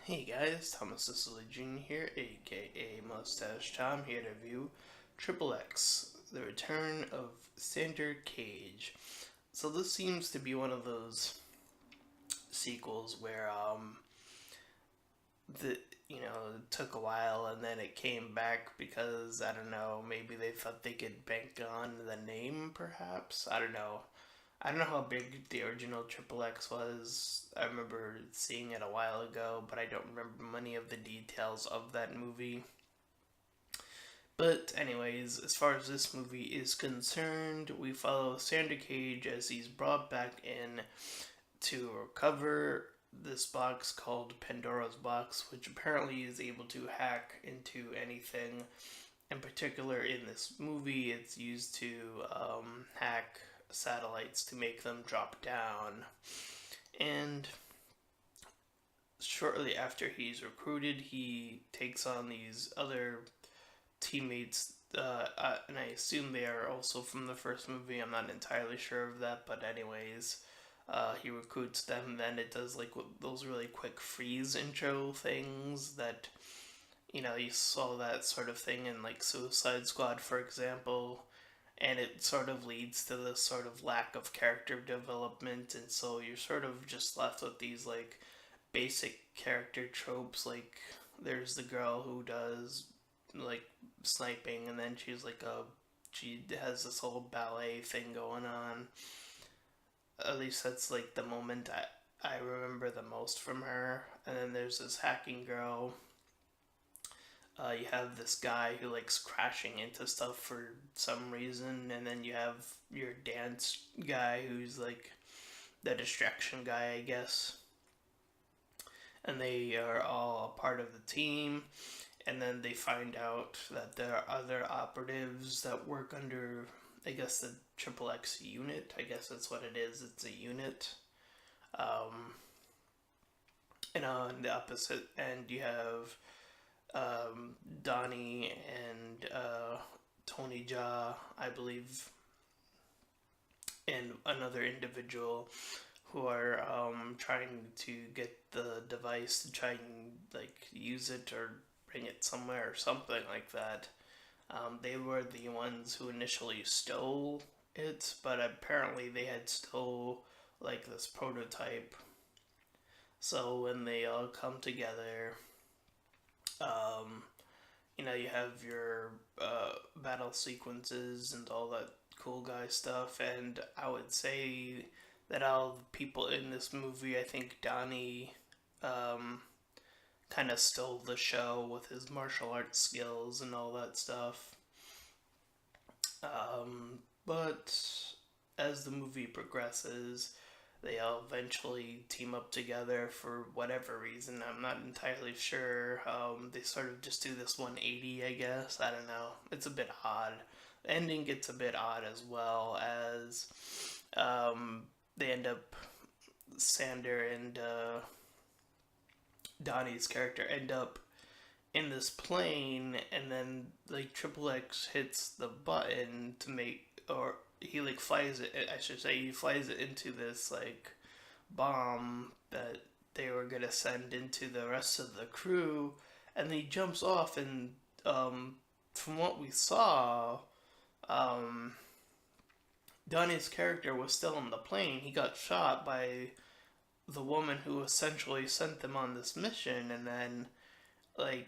Hey guys, Thomas Sicily Jr. here, aka Mustached. I'm here to review XXX, The Return of Xander Cage. So this seems to be one of those sequels where the it took a while and then it came back because I don't know, maybe they thought they could bank on the name perhaps. I don't know. I don't know how big the original Triple X was. I remember seeing it a while ago, but I don't remember many of the details of that movie. But, anyways, as far as this movie is concerned, we follow Xander Cage as he's brought back in to recover this box called Pandora's Box, which apparently is able to hack into anything. In particular, in this movie, it's used to hack satellites to make them drop down. And shortly after he's recruited, he takes on these other teammates, and I assume they are also from the first movie. I'm not entirely sure of that, but anyways, he recruits them. Then it does like those really quick freeze intro things that you saw that sort of thing in like Suicide Squad, for example, and it sort of leads to this sort of lack of character development, and so you're sort of just left with these like basic character tropes. Like there's the girl who does like sniping, and then she has this whole ballet thing going on. At least that's like the moment I remember the most from her. And then there's this hacking girl. You have this guy who likes crashing into stuff for some reason, and then you have your dance guy who's like the distraction guy, I guess. And they are all a part of the team. And then they find out that there are other operatives that work under, I guess, the Triple X unit. I guess that's what it is. It's a unit. Um, and on the opposite end, you have Donnie and Tony Jaa, I believe, and another individual who are trying to get the device to try and like use it or bring it somewhere or something like that. They were the ones who initially stole it, but apparently they had stole like this prototype. So when they all come together, um, you have your battle sequences and all that cool guy stuff, and I would say that all the people in this movie, I think Donnie um, kind of stole the show with his martial arts skills and all that stuff. But as the movie progresses, they all eventually team up together for whatever reason. I'm not entirely sure. They sort of just do this 180, I guess. I don't know. It's a bit odd. The ending gets a bit odd as well as they end up, Sander and Donnie's character end up in this plane, and then like Triple X hits the button to make, or he like flies it. I should say he flies it into this like bomb that they were gonna send into the rest of the crew, and he jumps off, and from what we saw, um, Donnie's character was still on the plane. He got shot by the woman who essentially sent them on this mission, and then like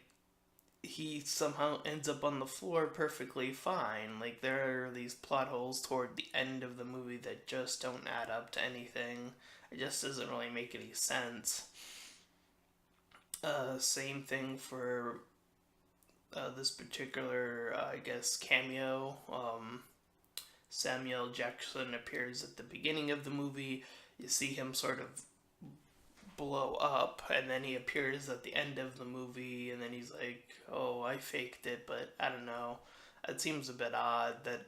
he somehow ends up on the floor perfectly fine. Like there are these plot holes toward the end of the movie that just don't add up to anything. It just doesn't really make any sense. Same thing for this particular, I guess, cameo. Samuel Jackson appears at the beginning of the movie. You see him sort of blow up, and then he appears at the end of the movie, and then he's like, oh, I faked it, but I don't know. It seems a bit odd that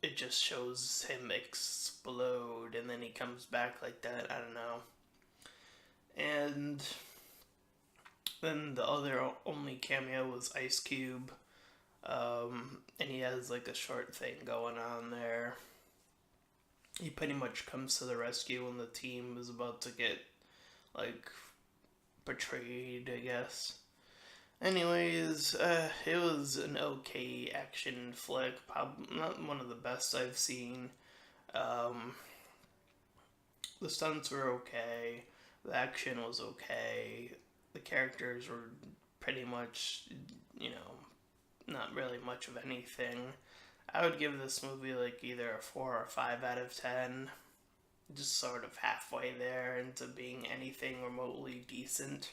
it just shows him explode and then he comes back like that. I don't know. And then the other only cameo was Ice Cube, and he has like a short thing going on there. He pretty much comes to the rescue when the team is about to get like portrayed, I guess. Anyways, it was an okay action flick. Probably not one of the best I've seen. Um, the stunts were okay. The action was okay. The characters were pretty much, you know, not really much of anything. I would give this movie like either a 4 or 5 out of 10. Just sort of halfway there into being anything remotely decent.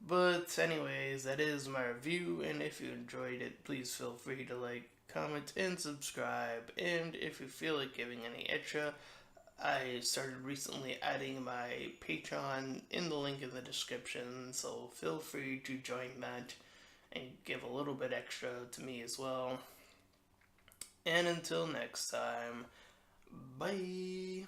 But anyways, that is my review, and if you enjoyed it, please feel free to like, comment, and subscribe. And if you feel like giving any extra, I started recently adding my Patreon in the link in the description, so feel free to join that and give a little bit extra to me as well. And until next time, bye!